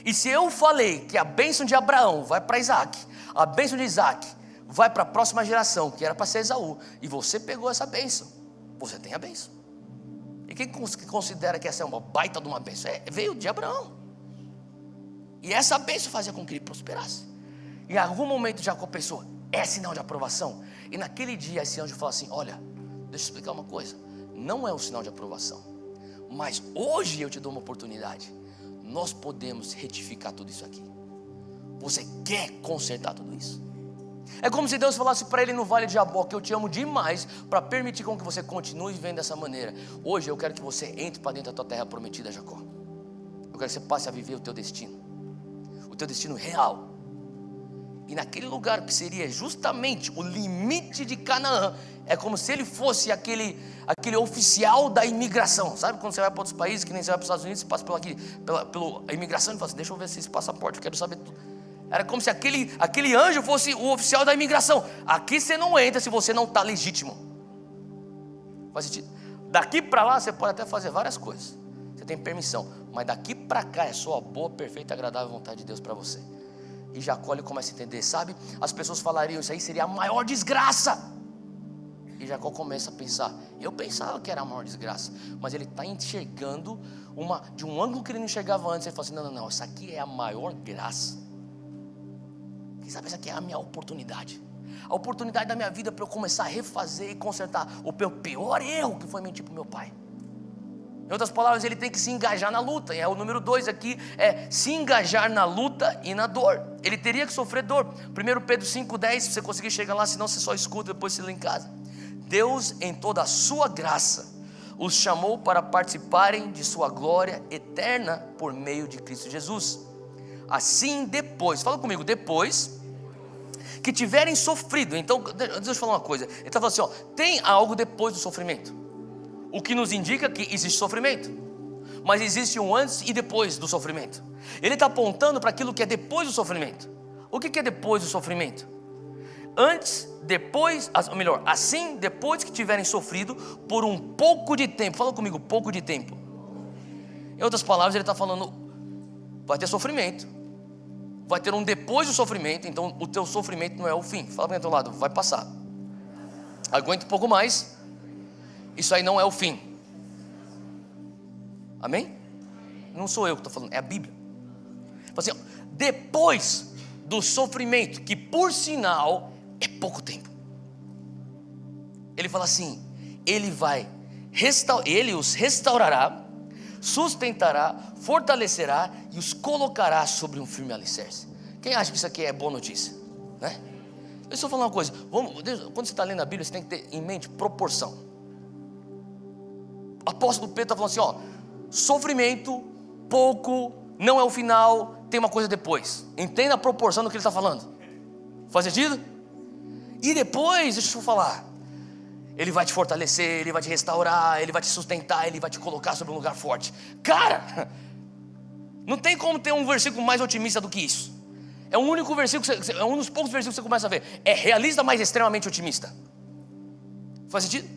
E se eu falei que a bênção de Abraão vai para Isaac, a bênção de Isaac vai para a próxima geração, que era para ser Esaú, e você pegou essa bênção, você tem a bênção. E quem considera que essa é uma baita de uma bênção? Veio de Abraão. E essa bênção fazia com que ele prosperasse. E em algum momento Jacó pensou, é sinal de aprovação. E naquele dia esse anjo falou assim, olha, deixa eu explicar uma coisa, não é um sinal de aprovação, mas hoje eu te dou uma oportunidade. Nós podemos retificar tudo isso aqui. Você quer consertar tudo isso? É como se Deus falasse para ele no Vale de Jaboque, eu te amo demais para permitir com que você continue vivendo dessa maneira. Hoje eu quero que você entre para dentro da tua terra prometida, Jacó. Eu quero que você passe a viver o teu destino real. E naquele lugar que seria justamente o limite de Canaã, é como se ele fosse aquele oficial da imigração. Sabe quando você vai para outros países, que nem você vai para os Estados Unidos, você passa pela imigração e fala assim, deixa eu ver se esse passaporte, eu quero saber tudo. Era como se aquele anjo fosse o oficial da imigração. Aqui você não entra se você não está legítimo. Faz sentido? Daqui para lá você pode até fazer várias coisas, você tem permissão, mas daqui para cá é só a boa, perfeita, agradável vontade de Deus para você. E Jacó ele começa a entender, sabe? As pessoas falariam, isso aí seria a maior desgraça. E Jacó começa a pensar, eu pensava que era a maior desgraça, mas ele está enxergando de um ângulo que ele não enxergava antes. Ele fala assim, não, essa aqui é a maior graça. Quem sabe essa aqui é a minha oportunidade. A oportunidade da minha vida para eu começar a refazer e consertar o meu pior erro, que foi mentir para o meu pai. Em outras palavras, ele tem que se engajar na luta. E o número 2 aqui é se engajar na luta e na dor. Ele teria que sofrer dor. 1 Pedro 5,10, se você conseguir chegar lá, senão você só escuta, depois você lê em casa. Deus, em toda a sua graça, os chamou para participarem de sua glória eterna por meio de Cristo Jesus. Assim depois, fala comigo, depois que tiverem sofrido. Então, deixa eu falar uma coisa. Ele está falando assim, tem algo depois do sofrimento. O que nos indica que existe sofrimento, mas existe um antes e depois do sofrimento. Ele está apontando para aquilo que é depois do sofrimento. O que é depois do sofrimento? Antes, depois, ou melhor, assim, depois que tiverem sofrido por um pouco de tempo. Fala comigo, pouco de tempo. Em outras palavras, ele está falando, vai ter sofrimento, vai ter um depois do sofrimento. Então o teu sofrimento não é o fim. Fala para o teu lado, vai passar. Aguenta um pouco mais. Isso aí não é o fim. Amém? Não sou eu que estou falando, é a Bíblia. Assim, depois do sofrimento, que por sinal é pouco tempo, ele fala assim, ele os restaurará, sustentará, fortalecerá e os colocará sobre um firme alicerce. Quem acha que isso aqui é boa notícia? Né? Deixa eu falar uma coisa, quando você está lendo a Bíblia, você tem que ter em mente proporção. O apóstolo Pedro está falando assim, sofrimento, pouco, não é o final, tem uma coisa depois. Entenda a proporção do que ele está falando. Faz sentido? E depois, deixa eu falar, ele vai te fortalecer, ele vai te restaurar, ele vai te sustentar, ele vai te colocar sobre um lugar forte. Cara, não tem como ter um versículo mais otimista do que isso. É um único versículo, é um dos poucos versículos que você começa a ver. É realista, mas extremamente otimista. Faz sentido?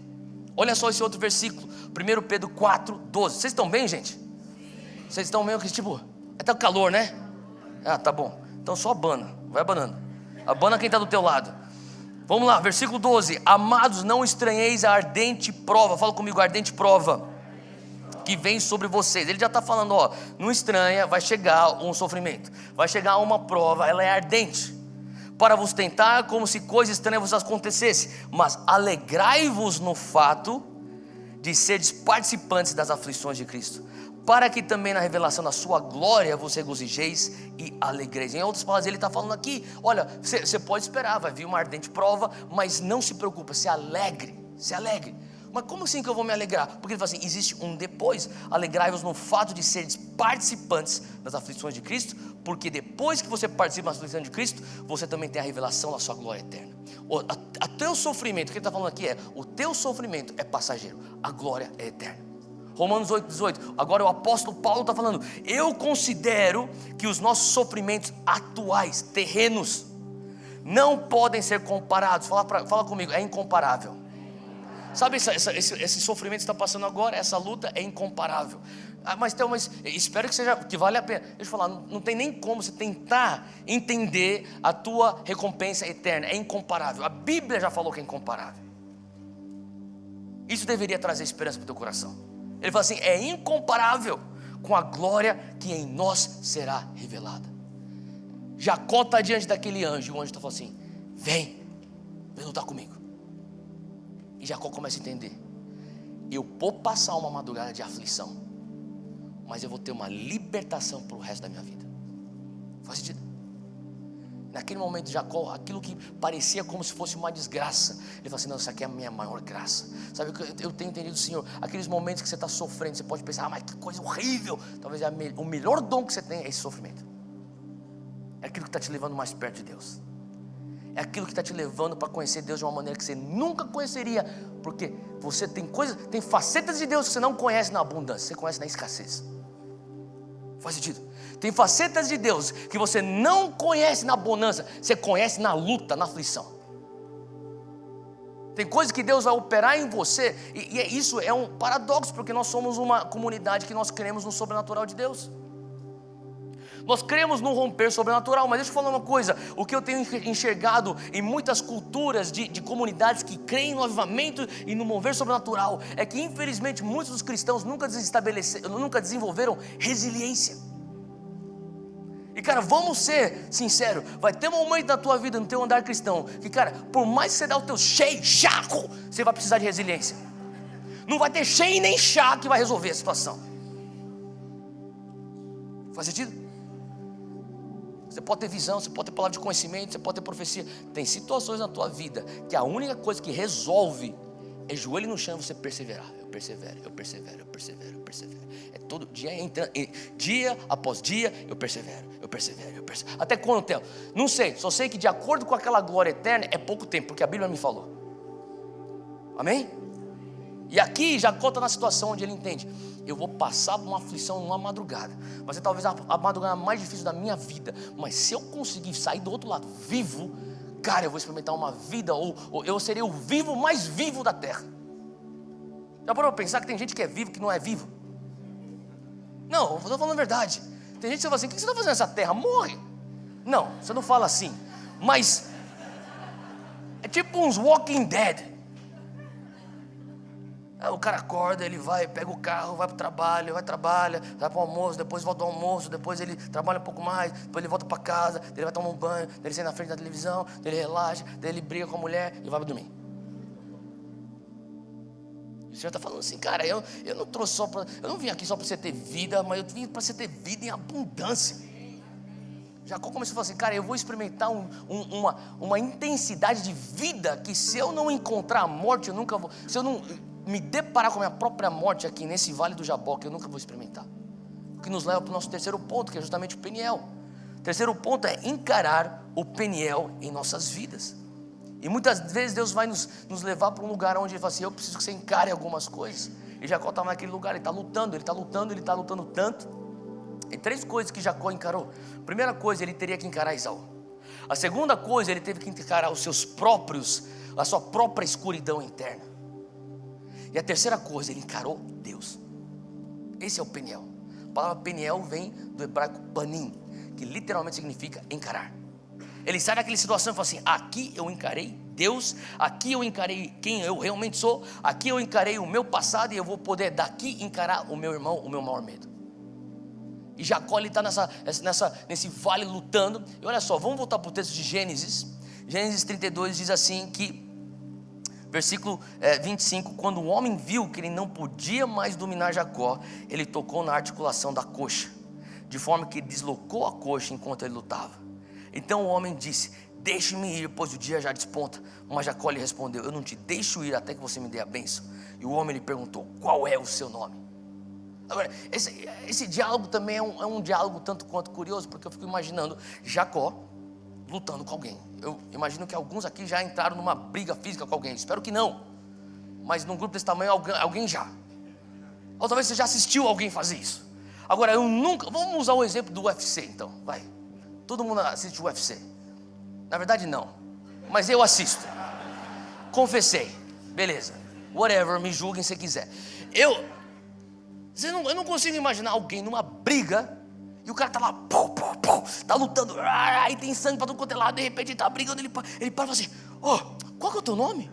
Olha só esse outro versículo, 1 Pedro 4, 12. Vocês estão bem, gente? Vocês estão meio que tipo, até o calor, né? Ah, tá bom. Então só abana, vai abanando. Abana quem está do teu lado. Vamos lá, versículo 12. Amados, não estranheis a ardente prova. Fala comigo, ardente prova que vem sobre vocês. Ele já está falando, não estranha, vai chegar um sofrimento, vai chegar uma prova, ela é ardente, para vos tentar como se coisa estranha vos acontecesse, mas alegrai-vos no fato de seres participantes das aflições de Cristo, para que também na revelação da sua glória vos regozijeis e alegreis. Em outras palavras, ele está falando aqui, olha, você pode esperar, vai vir uma ardente prova, mas não se preocupe, se alegre. Mas como assim que eu vou me alegrar? Porque ele fala assim, existe um depois. Alegrai-vos no fato de seres participantes das aflições de Cristo, porque depois que você participa das aflições de Cristo, você também tem a revelação da sua glória eterna. O teu sofrimento, o que ele está falando aqui o teu sofrimento é passageiro, a glória é eterna. Romanos 8, 18, agora o apóstolo Paulo está falando, eu considero que os nossos sofrimentos atuais, terrenos, não podem ser comparados. Fala comigo, é incomparável. Sabe, esse sofrimento que está passando agora, essa luta é incomparável. Mas espero que vale a pena. Deixa eu falar, não tem nem como você tentar entender a tua recompensa eterna. É incomparável. A Bíblia já falou que é incomparável. Isso deveria trazer esperança para o teu coração. Ele fala assim: é incomparável com a glória que em nós será revelada. Jacó está diante daquele anjo, e o anjo está falando assim: vem lutar comigo. E Jacó começa a entender: eu vou passar uma madrugada de aflição, mas eu vou ter uma libertação para o resto da minha vida. Faz sentido? Naquele momento, Jacó, aquilo que parecia como se fosse uma desgraça, ele fala assim: não, isso aqui é a minha maior graça. Sabe o que eu tenho entendido, Senhor? Aqueles momentos que você está sofrendo, você pode pensar: mas que coisa horrível. Talvez o melhor dom que você tem é esse sofrimento. É aquilo que está te levando mais perto de Deus. É aquilo que está te levando para conhecer Deus de uma maneira que você nunca conheceria. Porque você tem facetas de Deus que você não conhece na abundância, você conhece na escassez. Faz sentido? Tem facetas de Deus que você não conhece na bonança, você conhece na luta, na aflição. Tem coisas que Deus vai operar em você, e isso é um paradoxo, porque nós somos uma comunidade que nós cremos no sobrenatural de Deus. Nós cremos no romper sobrenatural, mas deixa eu falar uma coisa: o que eu tenho enxergado em muitas culturas de comunidades que creem no avivamento e no mover sobrenatural, é que infelizmente muitos dos cristãos nunca desenvolveram resiliência. E cara, vamos ser sinceros, vai ter um momento na tua vida, no teu andar cristão, que cara, por mais que você dá o teu cheio, chaco, você vai precisar de resiliência. Não vai ter cheio nem chá que vai resolver a situação. Faz sentido? Você pode ter visão, você pode ter palavra de conhecimento, você pode ter profecia. Tem situações na tua vida que a única coisa que resolve é joelho no chão e você perseverar. Eu persevero. É todo dia, dia após dia, eu persevero. Até quanto tempo? Não sei, só sei que de acordo com aquela glória eterna é pouco tempo, porque a Bíblia me falou. Amém? E aqui Jacó está na situação onde ele entende: eu vou passar por uma aflição numa madrugada, vai ser talvez a madrugada mais difícil da minha vida, mas se eu conseguir sair do outro lado vivo, cara, eu vou experimentar uma vida, ou eu serei o vivo mais vivo da terra. Já parou para pensar que tem gente que é vivo que não é vivo? Não, eu estou falando a verdade. Tem gente que fala assim: o que você está fazendo nessa terra? Morre. Não, você não fala assim, mas é tipo uns Walking Dead. O cara acorda, ele vai, pega o carro, vai para o trabalho, vai para o almoço, depois volta ao almoço, depois ele trabalha um pouco mais, depois ele volta para casa, ele vai tomar um banho, ele sai na frente da televisão, ele relaxa, ele briga com a mulher e vai dormir. O Senhor está falando assim: cara, eu não trouxe eu não vim aqui só para você ter vida, mas eu vim para você ter vida em abundância. Jacó começou a falar assim: cara, eu vou experimentar uma intensidade de vida que se eu não encontrar a morte, eu nunca vou. Se eu não me deparar com a minha própria morte aqui nesse vale do Jaboque, eu nunca vou experimentar. O que nos leva para o nosso terceiro ponto, que é justamente o Peniel. O terceiro ponto é encarar o Peniel em nossas vidas. E muitas vezes Deus vai nos levar para um lugar onde Ele fala assim: eu preciso que você encare algumas coisas. E Jacó estava naquele lugar, ele está lutando tanto. Tem 3 coisas que Jacó encarou. A primeira coisa, ele teria que encarar Esaú. A segunda coisa, ele teve que encarar a sua própria escuridão interna. E a terceira coisa, ele encarou Deus. Esse é o Peniel. A palavra Peniel vem do hebraico panim, que literalmente significa encarar. Ele sai daquela situação e fala assim: aqui eu encarei Deus, aqui eu encarei quem eu realmente sou, aqui eu encarei o meu passado, e eu vou poder daqui encarar o meu irmão, o meu maior medo. E Jacó, ele está nesse vale lutando. E olha só, vamos voltar para o texto de Gênesis. Gênesis 32 diz assim que, versículo 25, quando o homem viu que ele não podia mais dominar Jacó, ele tocou na articulação da coxa, de forma que deslocou a coxa enquanto ele lutava. Então o homem disse: deixe-me ir, pois o dia já desponta. Mas Jacó lhe respondeu: eu não te deixo ir até que você me dê a bênção. E o homem lhe perguntou: qual é o seu nome? Agora, esse diálogo também é um diálogo tanto quanto curioso, porque eu fico imaginando Jacó lutando com alguém. Eu imagino que alguns aqui já entraram numa briga física com alguém. Espero que não, mas num grupo desse tamanho alguém já. Ou talvez você já assistiu alguém fazer isso. Agora, eu nunca. Vamos usar o exemplo do UFC então, vai. Todo mundo assiste o UFC. Na verdade não, mas eu assisto. Confessei, beleza. Whatever, me julguem se quiser. Eu não consigo imaginar alguém numa briga e o cara tá lá, tá lutando, aí tem sangue pra tudo quanto é lado, de repente ele tá brigando, ele para e fala assim: qual que é o teu nome?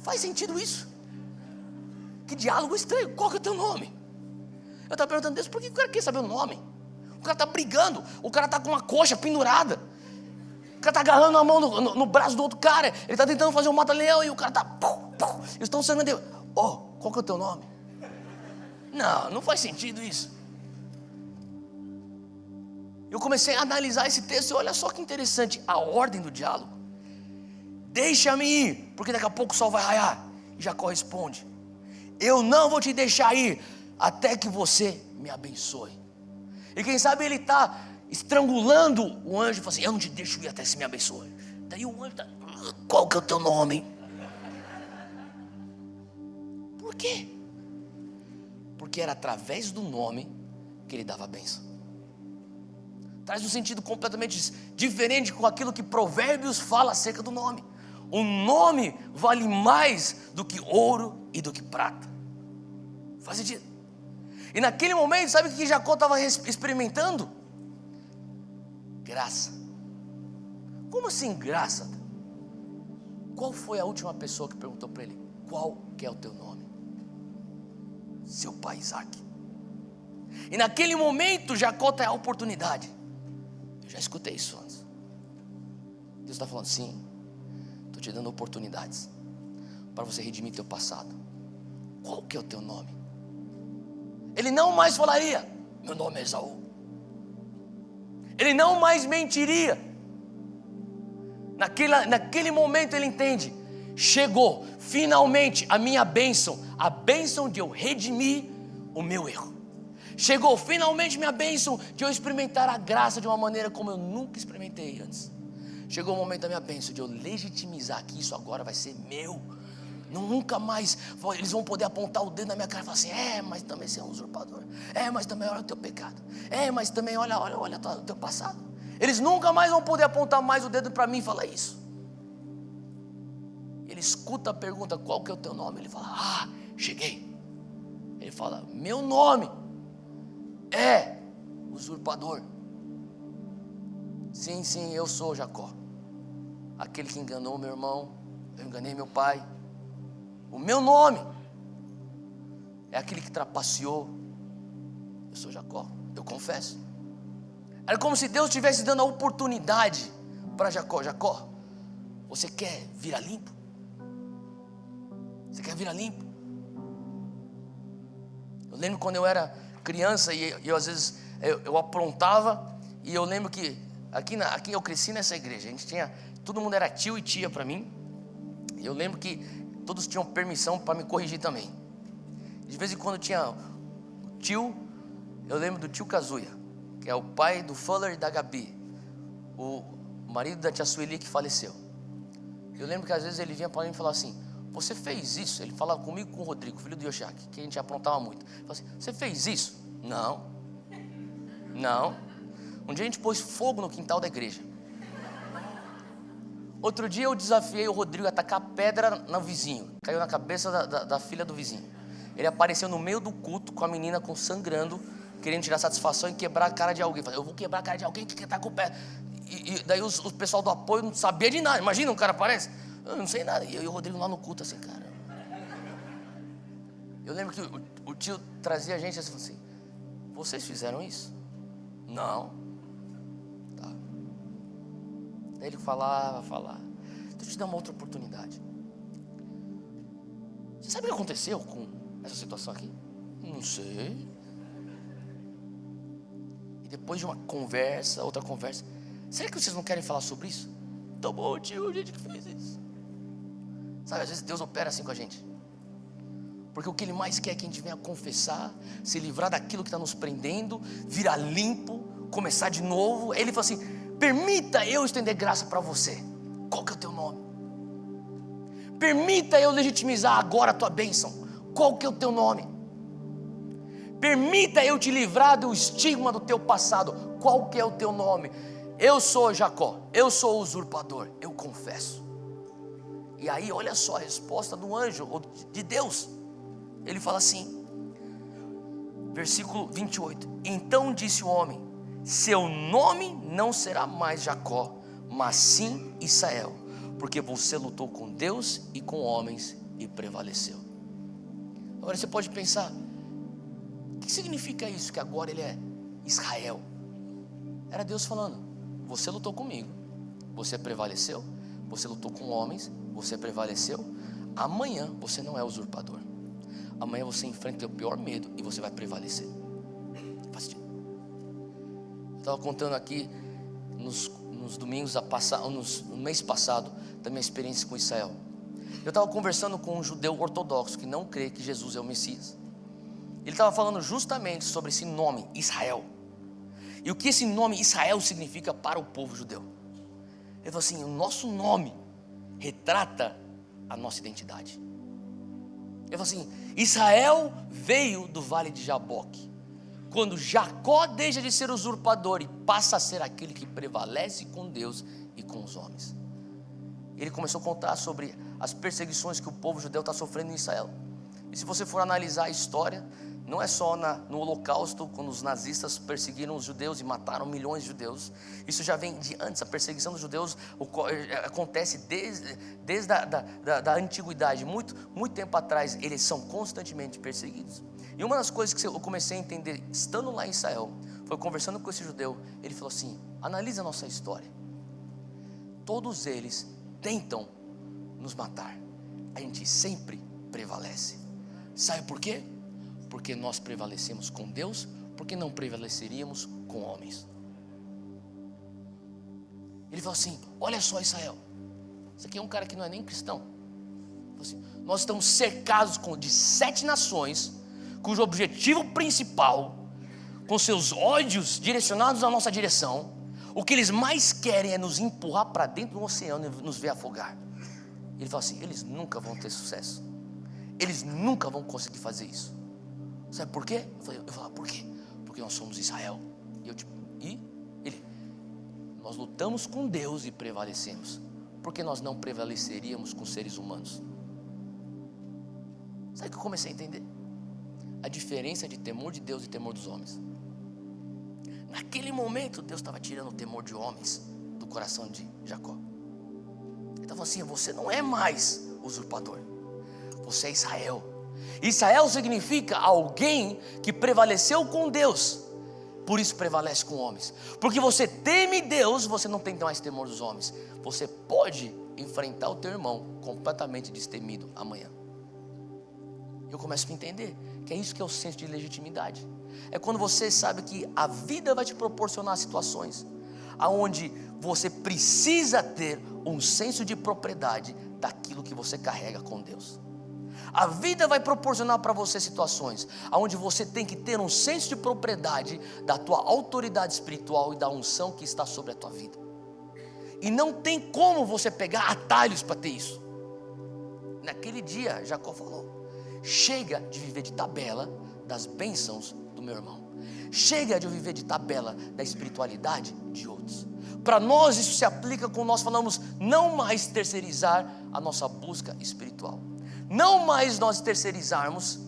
Faz sentido isso? Que diálogo estranho, qual que é o teu nome? Eu estava perguntando Deus, por que o cara quer saber o nome? O cara está brigando, o cara está com uma coxa pendurada, o cara está agarrando a mão no braço do outro cara, ele está tentando fazer um mata-leão e o cara está, eles estão sangrando. Qual que é o teu nome? Não faz sentido isso. Eu comecei a analisar esse texto e olha só que interessante, a ordem do diálogo. Deixa-me ir, porque daqui a pouco o sol vai raiar. E Jacó responde: eu não vou te deixar ir até que você me abençoe. E quem sabe ele está estrangulando o anjo e fala assim: eu não te deixo ir até que você me abençoe. Daí o anjo está: qual que é o teu nome? Por quê? Porque era através do nome que ele dava a bênção. Traz um sentido completamente diferente com aquilo que Provérbios fala acerca do nome. O nome vale mais do que ouro e do que prata. Faz sentido? E naquele momento, sabe o que Jacó estava experimentando? Graça. Como assim graça? Qual foi a última pessoa que perguntou para ele: qual que é o teu nome? Seu pai Isaac. E naquele momento Jacó tem a oportunidade. Eu já escutei isso antes. Deus está falando: sim, estou te dando oportunidades para você redimir teu passado. Qual que é o teu nome? Ele não mais falaria: meu nome é Esaú. Ele não mais mentiria. Naquele momento ele entende: chegou finalmente a minha bênção, a bênção de eu redimir o meu erro. Chegou finalmente minha bênção de eu experimentar a graça de uma maneira como eu nunca experimentei antes. Chegou o momento da minha bênção de eu legitimizar que isso agora vai ser meu. Nunca mais eles vão poder apontar o dedo na minha cara e falar assim: mas também você é um usurpador, mas também olha o teu pecado, mas também olha o teu passado. Eles nunca mais vão poder apontar mais o dedo para mim e falar isso. Ele escuta a pergunta: qual que é o teu nome? Ele fala: cheguei. Ele fala: meu nome é usurpador. Sim, eu sou Jacó, aquele que enganou meu irmão, eu enganei meu pai. O meu nome é aquele que trapaceou. Eu sou Jacó, eu confesso. Era como se Deus estivesse dando a oportunidade para Jacó: Jacó, você quer virar limpo? Você quer virar limpo? Eu lembro quando eu era criança e eu às vezes eu aprontava, e eu lembro que aqui eu cresci nessa igreja, a gente tinha, todo mundo era tio e tia para mim. E eu lembro que todos tinham permissão para me corrigir também. De vez em quando tinha o tio, eu lembro do tio Kazuya, que é o pai do Fuller e da Gabi, o marido da tia Sueli que faleceu. Eu lembro que às vezes ele vinha para mim e falava assim: você fez isso? Ele falava comigo, com o Rodrigo, filho do Yoshiaki, que a gente aprontava muito. Ele falava assim: você fez isso? Não. Um dia a gente pôs fogo no quintal da igreja. Outro dia eu desafiei o Rodrigo a tacar pedra no vizinho. Caiu na cabeça da filha do vizinho. Ele apareceu no meio do culto com a menina sangrando, querendo tirar satisfação e quebrar a cara de alguém. Falei: eu vou quebrar a cara de alguém que tá com pedra. E daí o pessoal do apoio não sabia de nada. Imagina, um cara aparece: eu não sei nada. E eu e o Rodrigo lá no culto assim, cara. Eu lembro que o tio trazia a gente assim, falou assim: vocês fizeram isso? Não. Daí ele falava. Deixa eu te dar uma outra oportunidade. Você sabe o que aconteceu com essa situação aqui? Não sei. E depois de uma conversa, outra conversa: será que vocês não querem falar sobre isso? Tá bom, tio, a gente que fez isso. Sabe, às vezes Deus opera assim com a gente, porque o que Ele mais quer é que a gente venha confessar, se livrar daquilo que está nos prendendo, virar limpo, começar de novo. Ele fala assim: permita eu estender graça para você. Qual que é o teu nome? Permita eu legitimizar agora a tua bênção. Qual que é o teu nome? Permita eu te livrar do estigma do teu passado. Qual que é o teu nome? Eu sou Jacó, eu sou o usurpador, eu confesso. E aí olha só a resposta do anjo, ou de Deus. Ele fala assim, versículo 28. Então disse o homem: seu nome não será mais Jacó, mas sim Israel, porque você lutou com Deus e com homens e prevaleceu. Agora você pode pensar, o que significa isso, que agora ele é Israel? Era Deus falando: você lutou comigo, você prevaleceu, você lutou com homens, você prevaleceu. Amanhã você não é usurpador. Amanhã você enfrenta o pior medo e você vai prevalecer. Faz sentido? Eu estava contando aqui nos domingos no mês passado da minha experiência com Israel. Eu estava conversando com um judeu ortodoxo que não crê que Jesus é o Messias. Ele estava falando justamente sobre esse nome Israel e o que esse nome Israel significa para o povo judeu. Ele falou assim: o nosso nome retrata a nossa identidade. Ele falou assim: Israel veio do vale de Jaboque, quando Jacó deixa de ser usurpador e passa a ser aquele que prevalece com Deus e com os homens. Ele começou a contar sobre as perseguições que o povo judeu está sofrendo em Israel. E se você for analisar a história, não é só no Holocausto, quando os nazistas perseguiram os judeus e mataram milhões de judeus. Isso já vem de antes. A perseguição dos judeus acontece desde a antiguidade. Muito tempo atrás, eles são constantemente perseguidos. E uma das coisas que eu comecei a entender, estando lá em Israel, foi conversando com esse judeu. Ele falou assim: analisa a nossa história. Todos eles tentam nos matar, a gente sempre prevalece. Sabe por quê? Porque nós prevalecemos com Deus, porque não prevaleceríamos com homens. Ele falou assim: olha só, Israel, isso aqui é um cara que não é nem cristão. Assim, nós estamos cercados de 7 nações, cujo objetivo principal, com seus ódios direcionados à nossa direção, o que eles mais querem é nos empurrar para dentro do oceano e nos ver afogar. Ele falou assim: eles nunca vão ter sucesso, eles nunca vão conseguir fazer isso. Sabe por quê? Eu falei: por quê? Porque nós somos Israel. Nós lutamos com Deus e prevalecemos. Porque nós não prevaleceríamos com seres humanos. Sabe o que eu comecei a entender? A diferença de temor de Deus e temor dos homens. Naquele momento Deus estava tirando o temor de homens do coração de Jacó. Ele estava assim: você não é mais usurpador, você é Israel. Israel significa alguém que prevaleceu com Deus, por isso prevalece com homens. Porque você teme Deus, você não tem mais temor dos homens. Você pode enfrentar o teu irmão completamente destemido amanhã. Eu começo a entender que é isso que é o senso de legitimidade. É quando você sabe que a vida vai te proporcionar situações aonde você precisa ter um senso de propriedade daquilo que você carrega com Deus. A vida vai proporcionar para você situações onde você tem que ter um senso de propriedade da tua autoridade espiritual e da unção que está sobre a tua vida. E não tem como você pegar atalhos para ter isso. Naquele dia, Jacó falou: chega de viver de tabela das bênçãos do meu irmão. Chega de eu viver de tabela da espiritualidade de outros. Para nós isso se aplica quando nós falamos não mais terceirizar a nossa busca espiritual. Não mais nós terceirizarmos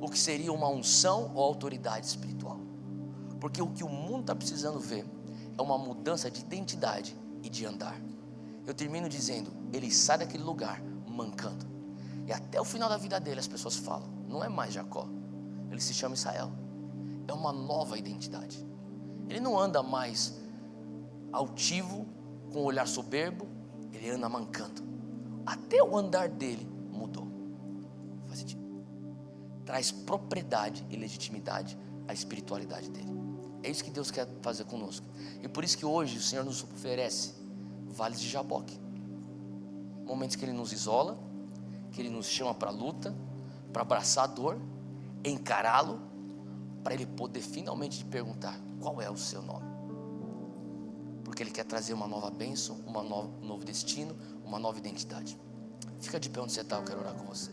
o que seria uma unção ou autoridade espiritual. Porque o que o mundo está precisando ver é uma mudança de identidade e de andar. Eu termino dizendo: ele sai daquele lugar mancando. E até o final da vida dele as pessoas falam: não é mais Jacó, ele se chama Israel. É uma nova identidade. Ele não anda mais altivo, com um olhar soberbo, ele anda mancando. Até o andar dele mudou. Faz sentido? Traz propriedade e legitimidade à espiritualidade dele. É isso que Deus quer fazer conosco. E por isso que hoje o Senhor nos oferece vales de Jaboque. Momentos que Ele nos isola, que Ele nos chama para a luta, para abraçar a dor, encará-lo, para Ele poder finalmente te perguntar: qual é o seu nome? Porque Ele quer trazer uma nova bênção, um novo destino, uma nova identidade. Fica de pé onde você está, eu quero orar com você.